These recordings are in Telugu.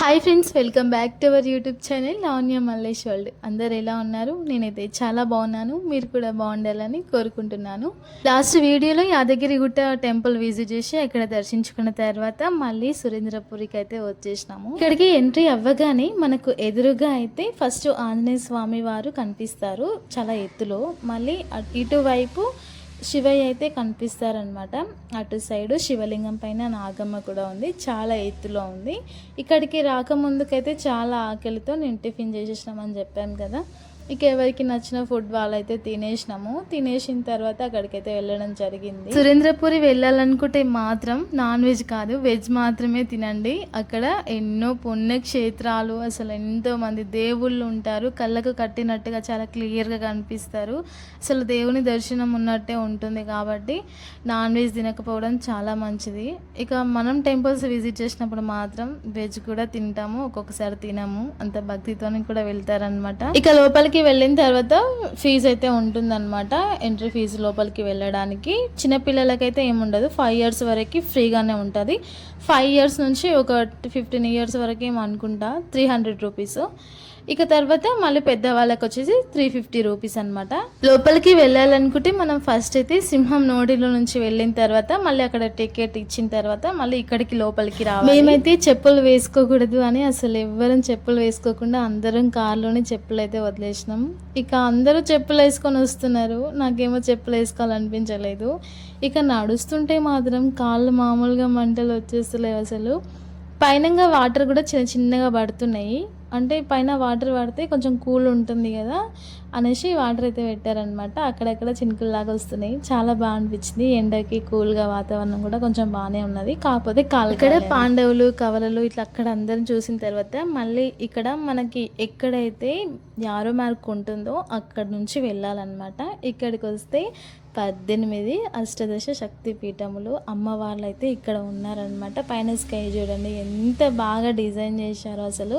Hi friends, welcome back to our YouTube channel Lavanya Mallesh world. అందరు ఎలా ఉన్నారు? నేనైతే చాలా బాగున్నాను. మీరు కూడా బాగుండాలని కోరుకుంటున్నాను. లాస్ట్ వీడియోలో యాదగిరిగుట్ట టెంపుల్ విజిట్ చేసి అక్కడ దర్శించుకున్న తర్వాత మళ్ళీ సురేంద్రపురికి అయితే వచ్చేసినాము. ఇక్కడికి ఎంట్రీ అవ్వగానే మనకు ఎదురుగా అయితే ఫస్ట్ ఆంజనేయ స్వామి వారు కనిపిస్తారు చాలా ఎత్తులో. మళ్ళీ ఇటువైపు శివయ్య అయితే కనిపిస్తారనమాట. అటు సైడు శివలింగం పైన నాగమ్మ కూడా ఉంది, చాలా ఎత్తులో ఉంది. ఇక్కడికి రాకముందుకైతే చాలా ఆకలితో నేను టిఫిన్ చేసేసినామని చెప్పాను కదా. ఇక ఎవరికి నచ్చిన ఫుడ్ వాళ్ళైతే తినేసినాము. తినేసిన తర్వాత అక్కడికైతే వెళ్ళడం జరిగింది. సురేంద్రపురి వెళ్ళాలనుకుంటే మాత్రం నాన్ వెజ్ కాదు, వెజ్ మాత్రమే తినండి. అక్కడ ఎన్నో పుణ్యక్షేత్రాలు, అసలు ఎంతో మంది దేవుళ్ళు ఉంటారు. కళ్ళకు కట్టినట్టుగా చాలా క్లియర్గా కనిపిస్తారు. అసలు దేవుని దర్శనం ఉన్నట్టే ఉంటుంది. కాబట్టి నాన్ వెజ్ తినకపోవడం చాలా మంచిది. ఇక మనం టెంపుల్స్ విజిట్ చేసినప్పుడు మాత్రం వెజ్ కూడా తింటాము, ఒక్కొక్కసారి తినము. అంత భక్తితోని కూడా వెళ్తారనమాట. ఇక లోపలికి వెళ్ళిన తర్వాత ఫీజు అయితే ఉంటుందన్నమాట. ఎంట్రీ ఫీజు లోపలికి వెళ్ళడానికి చిన్నపిల్లలకైతే ఏముండదు, 5 years వరకు ఫ్రీగానే ఉంటుంది. 5 years నుంచి ఒక 15 years వరకు ఏమనుకుంటా 300 రూపీస్. ఇక తర్వాత మళ్ళీ పెద్దవాళ్ళకి వచ్చేసి 350 రూపీస్ అనమాట. లోపలికి వెళ్ళాలనుకుంటే మనం ఫస్ట్ అయితే సింహం నోడిలో నుంచి వెళ్ళిన తర్వాత మళ్ళీ అక్కడ టికెట్ ఇచ్చిన తర్వాత మళ్ళీ ఇక్కడికి లోపలికి రావాలి. మేమైతే చెప్పులు వేసుకోకూడదు అని అసలు ఎవ్వరం చెప్పులు వేసుకోకుండా అందరం కార్లోనే చెప్పులు అయితే వదిలేసినాం. ఇక అందరూ చెప్పులు వేసుకొని వస్తున్నారు, నాకేమో చెప్పులు వేసుకోవాలనిపించలేదు. ఇక నడుస్తుంటే మాత్రం కాళ్ళు మామూలుగా మంటలు వచ్చేస్తలేవు అసలు. పైనంగా వాటర్ కూడా చిన్న చిన్నగా పడుతున్నాయి. అంటే పైన వాటర్ పడితే కొంచెం కూల్ ఉంటుంది కదా అనేసి వాటర్ అయితే పెట్టారనమాట. అక్కడక్కడ చినుకుల్లాగా వస్తున్నాయి. చాలా బాగా అనిపించింది. ఎండకి కూల్గా వాతావరణం కూడా కొంచెం బాగానే ఉన్నది. కాకపోతే ఇక్కడ పాండవులు కవలలు ఇట్లా అక్కడ అందరం చూసిన తర్వాత మళ్ళీ ఇక్కడ మనకి ఎక్కడైతే యారో మార్క్ ఉంటుందో అక్కడ నుంచి వెళ్ళాలన్నమాట. ఇక్కడికి వస్తే 18 అష్టదశ శక్తి పీఠములు అమ్మవార్లు అయితే ఇక్కడ ఉన్నారనమాట. పైన స్కై చూడండి ఎంత బాగా డిజైన్ చేశారో, అసలు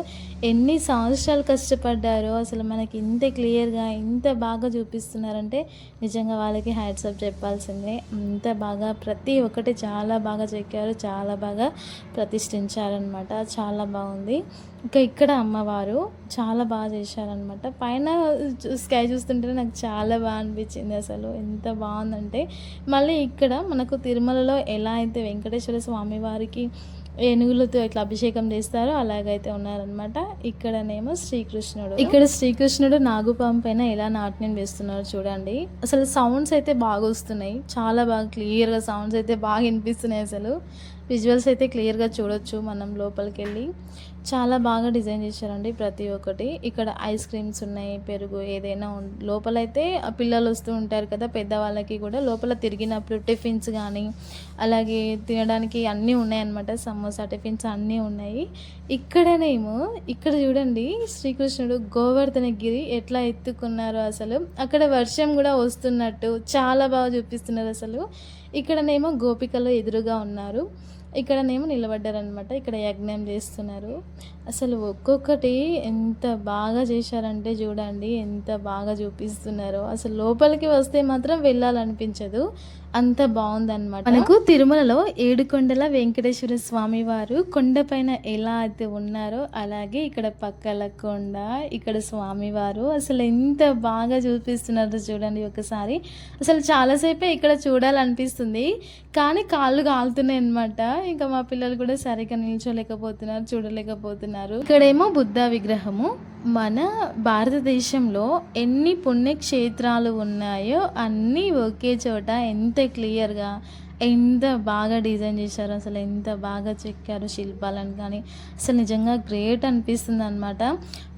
ఎన్ని సంవత్సరాలు కష్టపడ్డారో. అసలు మనకి ఇంత క్లియర్గా ఇంత బాగా చూపిస్తున్నారంటే నిజంగా వాళ్ళకి హ్యాట్స్ ఆఫ్ చెప్పాల్సిందే. ఇంత బాగా ప్రతి ఒక్కటి చాలా బాగా చెక్కారు, చాలా బాగా ప్రతిష్ఠించారనమాట. చాలా బాగుంది. ఇంకా ఇక్కడ అమ్మవారు చాలా బాగా చేశారనమాట. పైన స్కై చూస్తుంటే నాకు చాలా బాగా అనిపించింది. అసలు ఎంత బాగుందంటే మళ్ళీ ఇక్కడ మనకు తిరుమలలో ఎలా అయితే వెంకటేశ్వర స్వామి వారికి ఏనుగులతో ఇట్లా అభిషేకం చేస్తారో అలాగైతే ఉన్నారనమాట. ఇక్కడనేమో ఇక్కడ శ్రీకృష్ణుడు నాగుపాము పైన ఎలా నాట్యం వేస్తున్నారు చూడండి. అసలు సౌండ్స్ అయితే బాగా వస్తున్నాయి, చాలా బాగా క్లియర్గా సౌండ్స్ అయితే బాగా వినిపిస్తున్నాయి. అసలు విజువల్స్ అయితే క్లియర్గా చూడొచ్చు మనం లోపలికి వెళ్ళి. చాలా బాగా డిజైన్ చేశారండి ప్రతి ఒక్కటి. ఇక్కడ ఐస్ క్రీమ్స్ ఉన్నాయి, పెరుగు ఏదైనా లోపలైతే పిల్లలు వస్తూ ఉంటారు కదా, పెద్దవాళ్ళకి కూడా లోపల తిరిగినప్పుడు టిఫిన్స్ కానీ అలాగే తినడానికి అన్నీ ఉన్నాయన్నమాట. సమోసా టిఫిన్స్ అన్నీ ఉన్నాయి. ఇక్కడనేమో ఇక్కడ చూడండి శ్రీకృష్ణుడు గోవర్ధనగిరి ఎట్లా ఎత్తుకున్నారో, అసలు అక్కడ వర్షం కూడా వస్తున్నట్టు చాలా బాగా చూపిస్తున్నారు. అసలు ఇక్కడనేమో గోపికలు ఎదురుగా ఉన్నారు, ఇక్కడనేమో నిలబడ్డారనమాట. ఇక్కడ యజ్ఞం చేస్తున్నారు. అసలు ఒక్కొక్కటి ఎంత బాగా చేశారంటే చూడండి, ఎంత బాగా చూపిస్తున్నారో. అసలు లోపలికి వస్తే మాత్రం వెళ్ళాలనిపించదు, అంత బాగుందన్నమాట. మనకు తిరుమలలో 7 కొండల వెంకటేశ్వర స్వామి వారు కొండపైన ఎలా అయితే ఉన్నారో అలాగే ఇక్కడ పక్కల కొండ, ఇక్కడ స్వామివారు అసలు ఎంత బాగా చూపిస్తున్నారో చూడండి ఒకసారి. అసలు చాలాసేపే ఇక్కడ చూడాలనిపిస్తుంది, కానీ కాళ్ళు కాలుతున్నాయి అనమాట. ఇంకా మా పిల్లలు కూడా సరిగ్గా నిల్చోలేకపోతున్నారు, చూడలేకపోతున్నారు. ఇక్కడేమో బుద్ధ విగ్రహము. మన భారతదేశంలో ఎన్ని పుణ్యక్షేత్రాలు ఉన్నాయో అన్నీ ఒకే చోట ఎంత క్లియర్గా ఎంత బాగా డిజైన్ చేశారు, అసలు ఎంత బాగా చెక్కారు శిల్పాలను కానీ. అసలు నిజంగా గ్రేట్ అనిపిస్తుంది అనమాట.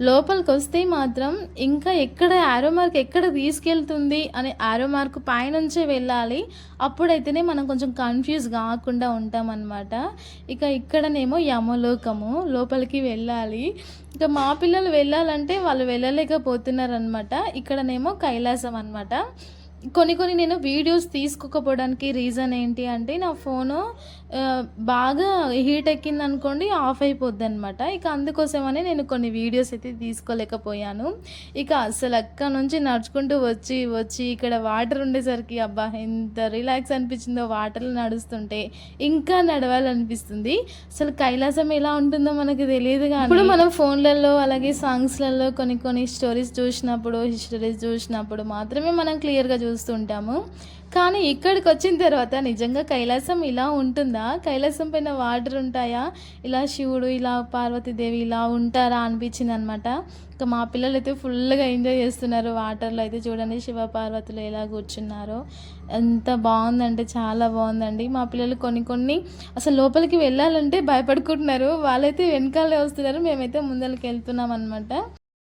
లోపలికి వస్తే మాత్రం ఇంకా ఎక్కడ యారో మార్క్ ఎక్కడ తీసుకెళ్తుంది అని యారో మార్క్ పైనుంచే వెళ్ళాలి. అప్పుడైతేనే మనం కొంచెం కన్ఫ్యూజ్ కాకుండా ఉంటామన్నమాట. ఇక ఇక్కడనేమో యమలోకము, లోపలికి వెళ్ళాలి. ఇక మా పిల్లలు వెళ్ళాలంటే వాళ్ళు వెళ్ళలేకపోతున్నారనమాట. ఇక్కడనేమో కైలాసం అనమాట. కొన్ని నేను వీడియోస్ తీసుకోకపోవడానికి రీజన్ ఏంటి అంటే నా ఫోను బాగా హీట్ ఎక్కిందనుకోండి ఆఫ్ అయిపోద్దనమాట. ఇక అందుకోసమని నేను కొన్ని వీడియోస్ అయితే తీసుకోలేకపోయాను. ఇక అసలు అక్కడి నుంచి నడుచుకుంటూ వచ్చి ఇక్కడ వాటర్ ఉండేసరికి అబ్బా! ఎంత రిలాక్స్ అనిపించిందో వాటర్‌లో నడుస్తుంటే. ఇంకా నడవాలనిపిస్తుంది. అసలు కైలాసం ఎలా ఉంటుందో మనకు తెలీదు గానీ, ఇప్పుడు మనం ఫోన్‌లలో అలాగే సాంగ్స్‌లలో కొన్ని స్టోరీస్ చూసినప్పుడు, హిస్టరీస్ చూసినప్పుడు మాత్రమే మనం క్లియర్‌గా చూస్తుంటాము. కానీ ఇక్కడికొచ్చిన తర్వాత నిజంగా కైలాసం ఇలా ఉంటుందా? కైలాసం పైన వాటర్ ఉంటాయా? ఇలా శివుడు, ఇలా పార్వతీదేవి ఇలా ఉంటారా అనిపించిందనమాట. ఇక మా పిల్లలైతే ఫుల్‌గా ఎంజాయ్ చేస్తున్నారు. వాటర్‌లో అయితే చూడండి శివ పార్వతులు ఎలా కూర్చున్నారో. ఎంత బావుందంటే చాలా బావుందండి. మా పిల్లలు కొన్ని అసలు లోపలికి వెళ్ళాలంటే భయపడుకుంటున్నారు. వాళ్ళైతే వెనకాలే వస్తున్నారు. మేమైతే ముందలకెళ్తున్నామనమాట.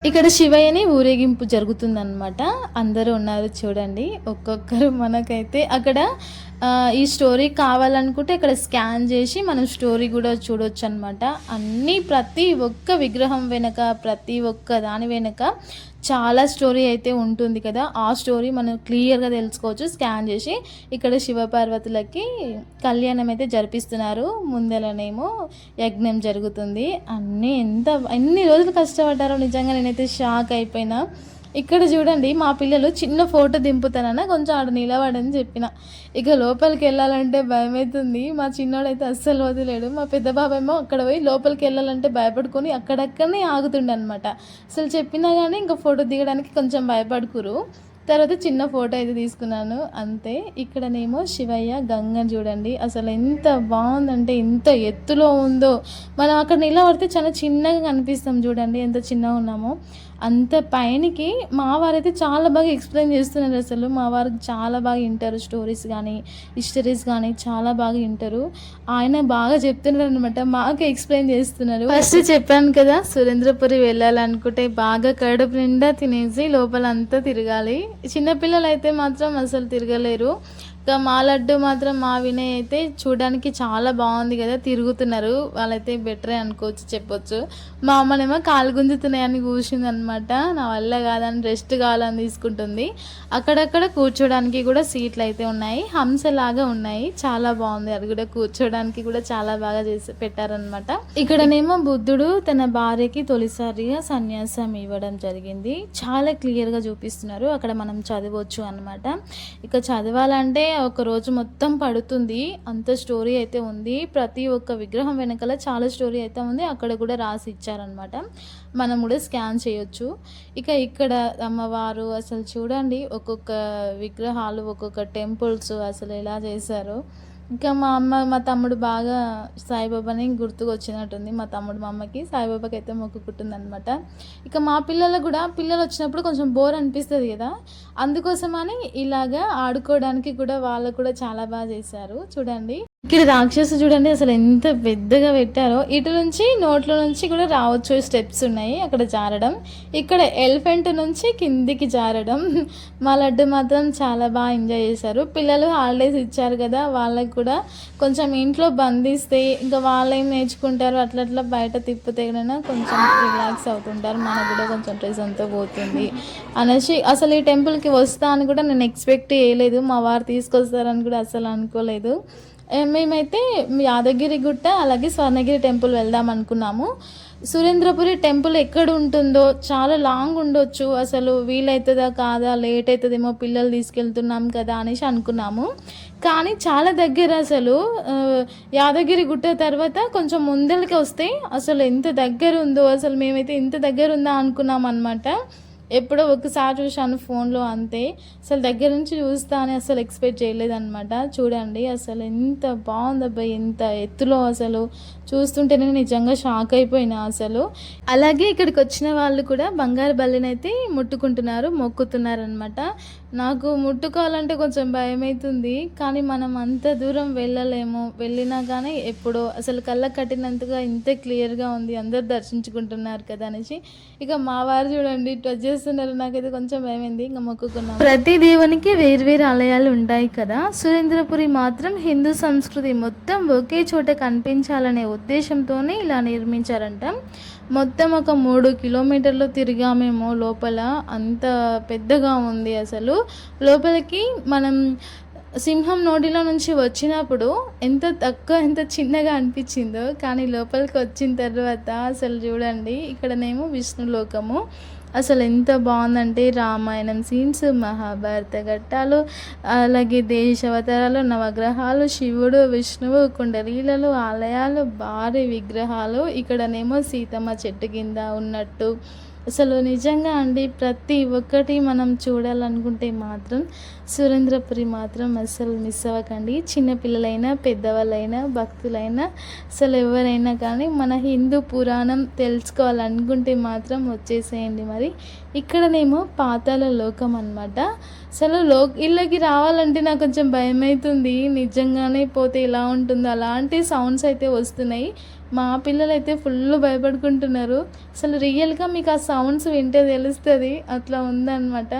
ఇక్కడ శివయ్యని ఊరేగింపు జరుగుతుందనమాట. అందరూ ఉన్నారు చూడండి. ఒక్కొక్కరు మనకైతే అక్కడ ఈ స్టోరీ కావాలనుకుంటే ఇక్కడ స్కాన్ చేసి మనం స్టోరీ కూడా చూడొచ్చనమాట. ప్రతి ఒక్క విగ్రహం వెనక, ప్రతి ఒక్క దాని వెనక చాలా స్టోరీ అయితే ఉంటుంది కదా. ఆ స్టోరీ మనం క్లియర్‌గా తెలుసుకోవచ్చు స్కాన్ చేసి. ఇక్కడ శివపార్వతులకి కళ్యాణం అయితే జరిపిస్తున్నారు. ముందలనేమో యజ్ఞం జరుగుతుంది. ఎన్ని రోజులు కష్టపడ్డారో నిజంగా నేనైతే షాక్ అయిపోయినా. ఇక్కడ చూడండి మా పిల్లలు చిన్న ఫోటో దింపుతానన్నా కొంచెం ఆడ నిలబడని చెప్పిన. ఇక లోపలికెళ్ళాలంటే భయమైతుంది. మా చిన్నోడైతే అస్సలు వదిలేడు. మా పెద్ద బాబేమో అక్కడ పోయి లోపలికెళ్ళాలంటే భయపడుకొని అక్కడక్కడనే ఆగుతుండనమాట. అసలు చెప్పినా కానీ ఇంక ఫోటో దిగడానికి కొంచెం భయపడుకురు. తర్వాత చిన్న ఫోటో అయితే తీసుకున్నాను అంతే. ఇక్కడనేమో శివయ్య గంగని చూడండి అసలు ఎంత బాగుందంటే, ఎంత ఎత్తులో ఉందో. మనం అక్కడ నిలబడితే చాలా చిన్నగా కనిపిస్తాం చూడండి, ఎంత చిన్నగా ఉన్నామో. అంత పైనకి మా వారైతే చాలా బాగా ఎక్స్ప్లెయిన్ చేస్తున్నారు. అసలు మా వారికి చాలా బాగా వింటారు స్టోరీస్ కానీ హిస్టరీస్ కానీ చాలా బాగా వింటారు. ఆయన బాగా చెప్తున్నారు అనమాట, మాకు ఎక్స్ప్లెయిన్ చేస్తున్నారు. ఫస్ట్ చెప్పాను కదా సురేంద్రపురి వెళ్ళాలనుకుంటే బాగా కడుపు నిండా తినేసి లోపల అంతా తిరగాలి. చిన్నపిల్లలు అయితే మాత్రం అసలు తిరగలేరు. ఇంకా మా లడ్డు మాత్రం మా వినయ్ అయితే చూడడానికి చాలా బాగుంది కదా, తిరుగుతున్నారు. వాళ్ళైతే బెటరే అనుకోవచ్చు, చెప్పొచ్చు. మా అమ్మనేమో కాలు గుంజుతున్నాయని కూర్చుంది అనమాట. నా వల్ల కాదని రెస్ట్ కావాలని తీసుకుంటుంది. అక్కడక్కడ కూర్చోడానికి కూడా సీట్లు అయితే ఉన్నాయి, హంసలాగా ఉన్నాయి. చాలా బాగుంది, అది కూడా కూర్చోడానికి కూడా చాలా బాగా చేసి పెట్టారనమాట. ఇక్కడనేమో బుద్ధుడు తన భార్యకి తొలిసారిగా సన్యాసం ఇవ్వడం జరిగింది. చాలా క్లియర్గా చూపిస్తున్నారు. అక్కడ మనం చదవచ్చు అనమాట. ఇక చదవాలంటే ఒక రోజు మొత్తం పడుతుంది, అంత స్టోరీ అయితే ఉంది. ప్రతి ఒక్క విగ్రహం వెనకాల చాలా స్టోరీ అయితే ఉంది. అక్కడ కూడా రాసి ఇచ్చారనమాట, మనం కూడా స్కాన్ చేయొచ్చు. ఇక ఇక్కడ అమ్మవారు అసలు చూడండి, ఒక్కొక్క విగ్రహాలు, ఒక్కొక్క టెంపుల్స్ అసలు ఎలా చేశారో. ఇంకా మా తమ్ముడు బాగా సాయిబాబాని గుర్తుకు వచ్చినట్టుంది. మా తమ్ముడు మా అమ్మకి సాయిబాబాకి అయితే మొక్కుకుంటుంది అనమాట. ఇక మా పిల్లలు వచ్చినప్పుడు కొంచెం బోర్ అనిపిస్తుంది కదా, అందుకోసమని ఇలాగా ఆడుకోవడానికి కూడా వాళ్ళు కూడా చాలా బాగా చేశారు. చూడండి ఇక్కడ రాక్షసు చూడండి అసలు ఎంత పెద్దగా పెట్టారో. ఇటు నుంచి నోట్లో నుంచి కూడా రావచ్చు, స్టెప్స్ ఉన్నాయి అక్కడ జారడం. ఇక్కడ ఎలిఫెంట్ నుంచి కిందికి జారడం. మా లడ్డు మాత్రం చాలా బాగా ఎంజాయ్ చేశారు. పిల్లలు హాలిడేస్ ఇచ్చారు కదా, వాళ్ళకి కూడా కొంచెం ఇంట్లో బంధిస్తే ఇంకా వాళ్ళు ఏం నేర్చుకుంటారు, అట్లా బయట తిప్పితే కూడా కొంచెం రిలాక్స్ అవుతుంటారు. మనకు కూడా కొంచెం స్ట్రెస్ అంతా పోతుంది అనేసి అసలు ఈ టెంపుల్కి వస్తా అని కూడా నేను ఎక్స్పెక్ట్ చేయలేదు. మా వారు తీసుకొస్తారని కూడా అసలు అనుకోలేదు. మేమైతే యాదగిరి గుట్ట అలాగే స్వర్ణగిరి టెంపుల్ వెళ్దాం అనుకున్నాము. సురేంద్రపురి టెంపుల్ ఎక్కడ ఉంటుందో చాలా లాంగ్ ఉండొచ్చు, అసలు వీలవుతుందా కాదా, లేట్ అవుతుందేమో, పిల్లలు తీసుకెళ్తున్నాం కదా అనేసి అనుకున్నాము. కానీ చాలా దగ్గర అసలు యాదగిరి గుట్ట తర్వాత కొంచెం ముందరికి వస్తే అసలు ఎంత దగ్గర ఉందో, అసలు మేమైతే ఇంత దగ్గర ఉందా అనుకున్నాం అనమాట. ఎప్పుడో ఒకసారి చూశాను ఫోన్లో అంతే, అసలు దగ్గర నుంచి చూస్తా అని అసలు ఎక్స్పెక్ట్ చేయలేదన్నమాట. చూడండి అసలు ఎంత బాగుందబ్బా, ఎంత ఎత్తులో, అసలు చూస్తుంటేనే నిజంగా షాక్ అయిపోయినా అసలు. అలాగే ఇక్కడికి వచ్చిన వాళ్ళు కూడా బంగారు బల్లినైతే ముట్టుకుంటున్నారు, మొక్కుతున్నారనమాట. నాకు ముట్టుకోవాలంటే కొంచెం భయం అవుతుంది, కానీ మనం అంత దూరం వెళ్ళలేము. వెళ్ళినా కానీ ఎప్పుడో అసలు కళ్ళకు కట్టినంతగా ఇంత క్లియర్గా ఉంది, అందరు దర్శించుకుంటున్నారు కదా అనేసి. ఇక మా వారు చూడండి టచ్ చేస్తున్నారు, నాకైతే కొంచెం భయమైంది. ఇంకా మొక్కుకున్నాం. ప్రతి దేవునికి వేర్వేరు ఆలయాలు ఉంటాయి కదా, సురేంద్రపురి మాత్రం హిందూ సంస్కృతి మొత్తం ఒకే చోట కనిపించాలనే ఉద్దేశంతోనే ఇలా నిర్మించారంట. మొత్తం ఒక 3 కిలోమీటర్లు తిరిగామేమో లోపల, అంత పెద్దగా ఉంది అసలు. లోపలికి మనం సింహం నోటిలో నుంచి వచ్చినప్పుడు ఎంత తక్కువ ఎంత చిన్నగా అనిపించిందో, కానీ లోపలికి వచ్చిన తర్వాత అసలు చూడండి ఇక్కడనేమో విష్ణులోకము. అసలు ఎంత బాగుందంటే రామాయణం సీన్స్, మహాభారత ఘట్టాలు, అలాగే దేశావతారాలు, నవగ్రహాలు, శివుడు, విష్ణువు, కుండలీలలు, ఆలయాలు, భారీ విగ్రహాలు. ఇక్కడనేమో సీతమ్మ చెట్టు కింద ఉన్నట్టు. అసలు నిజంగా అండి ప్రతి ఒక్కటి మనం చూడాలనుకుంటే మాత్రం సురేంద్రపురి మాత్రం అస్సలు మిస్ అవ్వకండి. చిన్నపిల్లలైనా, పెద్దవాళ్ళైనా, భక్తులైనా, అసలు ఎవరైనా కానీ మన హిందూ పురాణం తెలుసుకోవాలనుకుంటే మాత్రం వచ్చేసేయండి. మరి ఇక్కడనేమో పాతాళ లోకం అన్నమాట. అసలు ఇళ్ళకి రావాలంటే నాకు కొంచెం భయమవుతుంది. నిజంగానే పోతే ఎలా ఉంటుందో అలాంటి సౌండ్స్ అయితే వస్తున్నాయి. మా పిల్లలైతే ఫుల్ భయపడుకుంటున్నారు. అసలు రియల్గా మీకు ఆ సౌండ్స్ వింటే తెలుస్తుంది, అట్లా ఉందన్నమాట.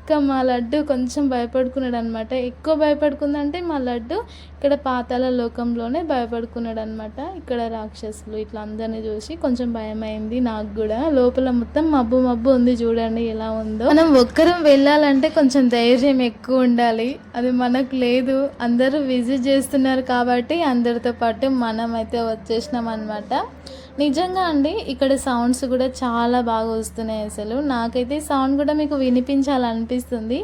ఇంకా మా లడ్డు కొంచెం భయపడుకున్నాడు అనమాట. ఎక్కువ భయపడుకుందంటే మా లడ్డు ఇక్కడ పాతాళ లోకంలోనే భయపడుకున్నాడు అనమాట. ఇక్కడ రాక్షసులు ఇట్లా అందరినీ చూసి కొంచెం భయమైంది నాకు కూడా. లోపల మొత్తం మబ్బు మబ్బు ఉంది, చూడండి ఎలా ఉందో. మనం ఒక్కరం వెళ్ళాలంటే కొంచెం ధైర్యం ఎక్కువ ఉండాలి, అది మనకు లేదు. అందరూ విజిట్ చేస్తున్నారు కాబట్టి అందరితో పాటు మనం అయితే వచ్చేసినాం అనమాట. నిజంగా అండి ఇక్కడ సౌండ్స్ కూడా చాలా బాగా వస్తున్నాయి. అసలు నాకైతే సౌండ్ కూడా మీకు వినిపించాలనిపిస్తుంది,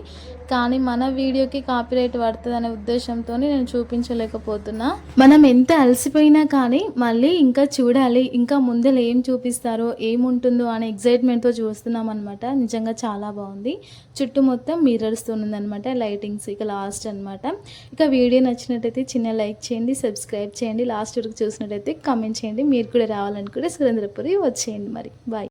కానీ మన వీడియోకి కాపీరైట్ పడుతుంది అనే ఉద్దేశంతో నేను చూపించలేకపోతున్నా. మనం ఎంత అలసిపోయినా కానీ మళ్ళీ ఇంకా చూడాలి, ఇంకా ముందర ఏం చూపిస్తారో ఏముంటుందో అనే ఎగ్జైట్మెంట్తో చూస్తున్నాం అనమాట. నిజంగా చాలా బాగుంది. చుట్టూ మొత్తం మిర్రర్స్తో ఉందన్నమాట, లైటింగ్స్. ఇక లాస్ట్ అనమాట. ఇక వీడియో నచ్చినట్టయితే చిన్న లైక్ చేయండి, సబ్స్క్రైబ్ చేయండి, లాస్ట్ వరకు చూసినట్టయితే కామెంట్ చేయండి. మీరు కూడా రావాలనుకుంటే సురేంద్రపురి వచ్చేయండి. మరి బాయ్.